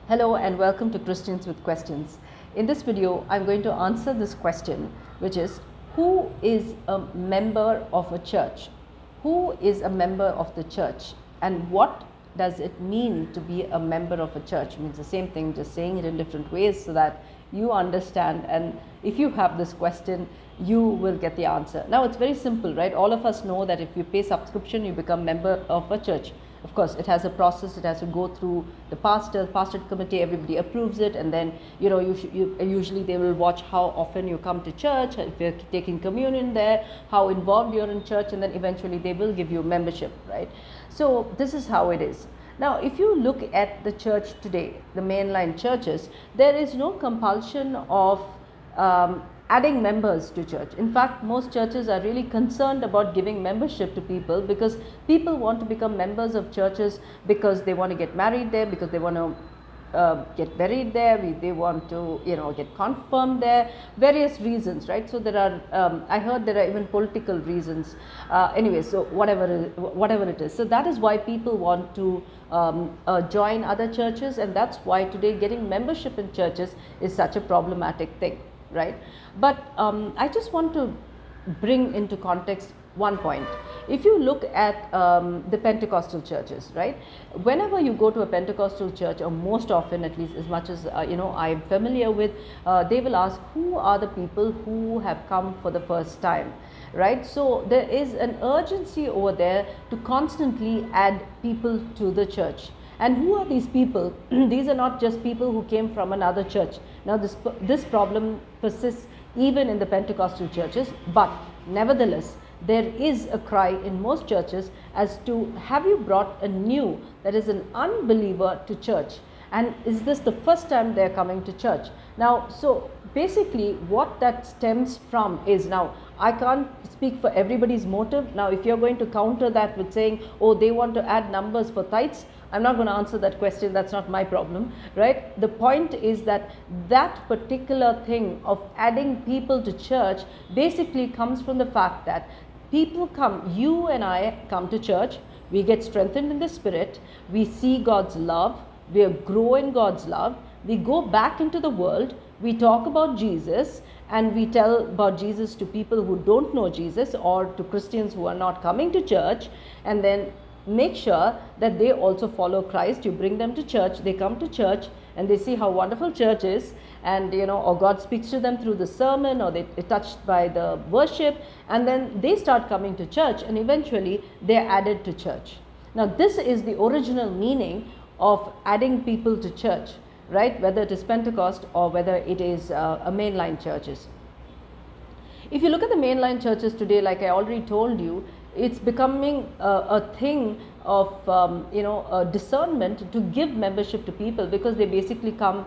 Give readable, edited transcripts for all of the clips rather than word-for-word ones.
Hello and welcome to Christians with Questions. In this video, I'm going to answer this question, which is, who is a member of a church? Who is a member of the church? And what does it mean to be a member of a church? It means the same thing, just saying it in different ways so that you understand. And if you have this question, you will get the answer. Now, it's very simple, right? All of us know that if you pay subscription, you become member of a church. Of course, it has a process. It has to go through the pastorate committee. Everybody approves it, and then usually they will watch how often you come to church, if you're taking communion there, how involved you're in church, and then eventually they will give you membership, right? So this is how it is. Now, if you look at the church today, the mainline churches, there is no compulsion of adding members to church. In fact, most churches are really concerned about giving membership to people, because people want to become members of churches because they want to get married there, because they want to get buried there, they want to get confirmed there, various reasons, right? So there are I heard there are even political reasons. Anyway, so whatever it is, so that is why people want to join other churches, and that's why today getting membership in churches is such a problematic thing, right? But I just want to bring into context one point. If you look at the Pentecostal churches, right, whenever you go to a Pentecostal church, or most often, at least as much as I'm familiar with, they will ask, who are the people who have come for the first time, right? So there is an urgency over there to constantly add people to the church. And who are these people? These are not just people who came from another church. Now this problem persists even in the Pentecostal churches, but nevertheless there is a cry in most churches as to, have you brought a new, that is an unbeliever, to church? And is this the first time they are coming to church? Now, so basically what that stems from is, now I can't speak for everybody's motive. Now, if you're going to counter that with saying, oh, they want to add numbers for tithes, I'm not going to answer that question. That's not my problem, right? The point is that that particular thing of adding people to church basically comes from the fact that people come, you and I come to church, we get strengthened in the spirit, we see God's love, we grow in God's love, we go back into the world, we talk about Jesus, and we tell about Jesus to people who don't know Jesus, or to Christians who are not coming to church, and then make sure that they also follow Christ. You bring them to church, they come to church, and they see how wonderful church is, and or God speaks to them through the sermon, or they're touched by the worship, and then they start coming to church, and eventually they're added to church. Now, this is the original meaning of adding people to church, right? Whether it is Pentecost or whether it is a mainline churches. If you look at the mainline churches today, like I already told you, it's becoming a thing of discernment to give membership to people, because they basically come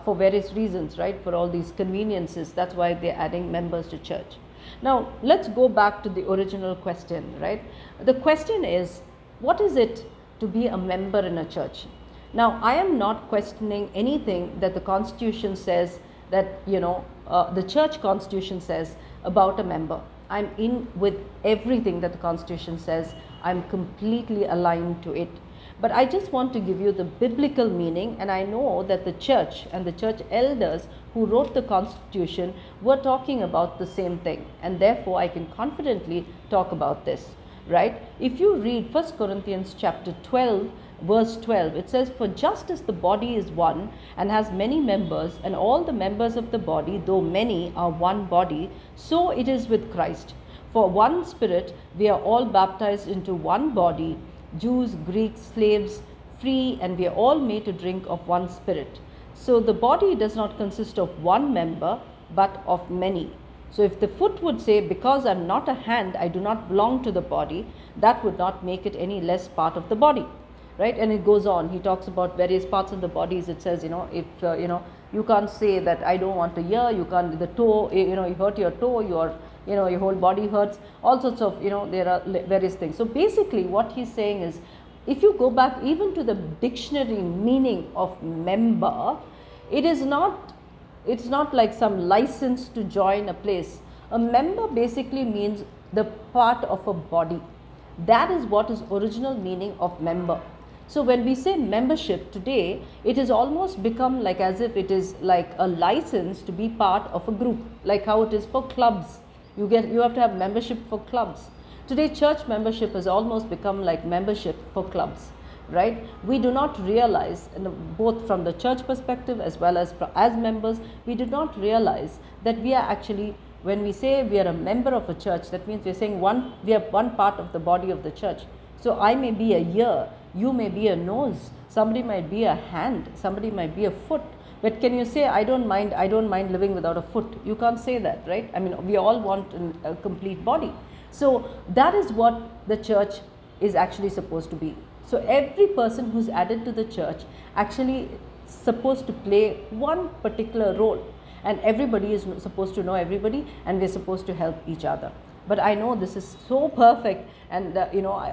for various reasons, right? For all these conveniences. That's why they're adding members to church. Now, let's go back to the original question, right? The question is, what is it to be a member in a church? Now, I am not questioning anything that the Constitution says, that the church Constitution says about a member. I'm in with everything that the Constitution says. I'm completely aligned to it. But I just want to give you the biblical meaning, and I know that the church and the church elders who wrote the Constitution were talking about the same thing, and therefore I can confidently talk about this, right? If you read 1 Corinthians chapter 12, verse 12, it says, for just as the body is one and has many members, and all the members of the body, though many, are one body, so it is with Christ. For one Spirit we are all baptized into one body, Jews, Greeks, slaves, free, and we are all made to drink of one Spirit. So the body does not consist of one member, but of many. So if the foot would say, because I'm not a hand, I do not belong to the body, that would not make it any less part of the body, right? And it goes on. He talks about various parts of the bodies. It says, if you can't say that I don't want to hear, you can't, the toe, you hurt your toe, your whole body hurts, all sorts of, there are various things. So basically what he's saying is, if you go back even to the dictionary meaning of member, it's not like some license to join a place. A member basically means the part of a body. That is what is original meaning of member. So when we say membership today, it has almost become like as if it is like a license to be part of a group, like how it is for clubs. You have to have membership for clubs. Today church membership has almost become like membership for clubs, right? We do not realize, both from the church perspective as well as members, we do not realize that we are actually, when we say we are a member of a church, that means we are saying we are one part of the body of the church. So I may be a ear, you may be a nose, somebody might be a hand, somebody might be a foot. But can you say, I don't mind living without a foot? You can't say that, right? I mean, we all want a complete body. So that is what the church is actually supposed to be. So every person who's added to the church actually supposed to play one particular role, and everybody is supposed to know everybody, and we're supposed to help each other. But I know this is so perfect and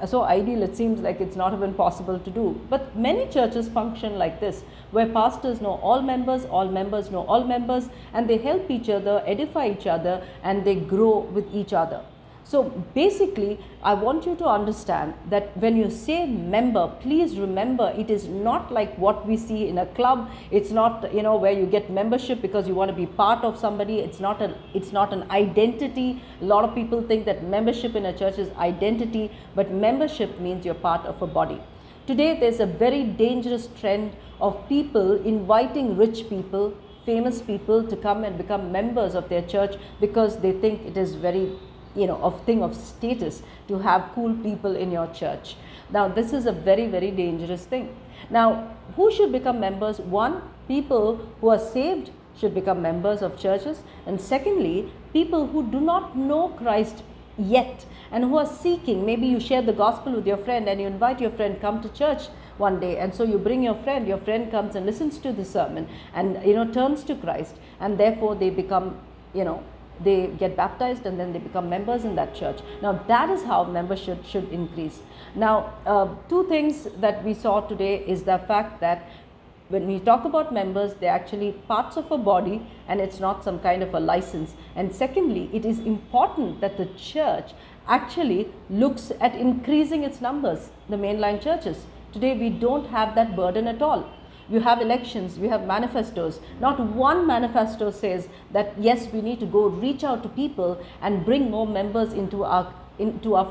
so ideal, it seems like it's not even possible to do. But many churches function like this, where pastors know all members know all members, and they help each other, edify each other, and they grow with each other. So basically, I want you to understand that when you say member, please remember it is not like what we see in a club. It's not, where you get membership because you want to be part of somebody. It's not an identity. A lot of people think that membership in a church is identity, but membership means you're part of a body. Today, there's a very dangerous trend of people inviting rich people, famous people to come and become members of their church because they think it is very a thing of status to have cool people in your church. Now this is a very, very dangerous thing. Now who should become members? One, people who are saved should become members of churches, and secondly, people who do not know Christ yet and who are seeking. Maybe you share the gospel with your friend and you invite your friend, come to church one day, and so you bring your friend comes and listens to the sermon and turns to Christ, and therefore they become they get baptized and then they become members in that church. Now that is how membership should increase. Now two things that we saw today is the fact that when we talk about members, they're actually parts of a body and it's not some kind of a license. And secondly, it is important that the church actually looks at increasing its numbers, the mainline churches. Today we don't have that burden at all. You have elections, we have manifestos. Not one manifesto says that yes, we need to go reach out to people and bring more members into our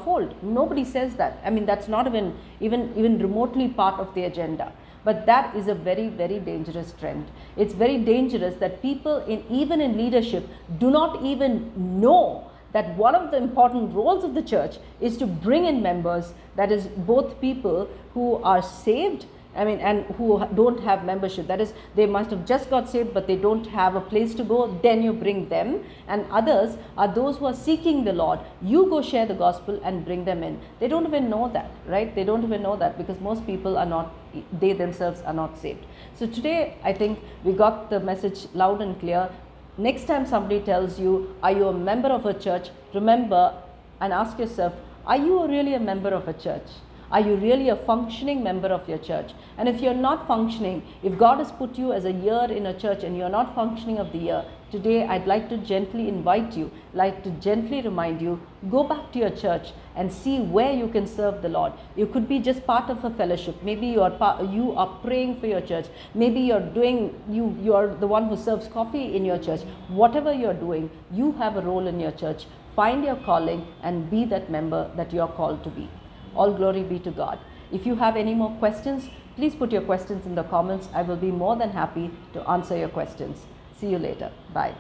fold. Nobody says that. I mean, that's not even remotely part of the agenda. But that is a very, very dangerous trend. It's very dangerous that people even in leadership do not even know that one of the important roles of the church is to bring in members, that is both people who are saved and who don't have membership. That is, they must have just got saved but they don't have a place to go, then you bring them. And others are those who are seeking the Lord. You go share the gospel and bring them in. They don't even know that, right? They don't even know that because most people are not, they themselves are not saved. So today I think we got the message loud and clear. Next time somebody tells you, are you a member of a church? Remember and ask yourself, are you really a member of a church? Are you really a functioning member of your church? And if you're not functioning, if God has put you as a year in a church and you're not functioning of the year, today I'd like to gently invite you, like to gently remind you, go back to your church and see where you can serve the Lord. You could be just part of a fellowship. Maybe you are praying for your church. Maybe you are the one who serves coffee in your church. Whatever you're doing, you have a role in your church. Find your calling and be that member that you're called to be. All glory be to God. If you have any more questions, please put your questions in the comments. I will be more than happy to answer your questions. See you later. Bye.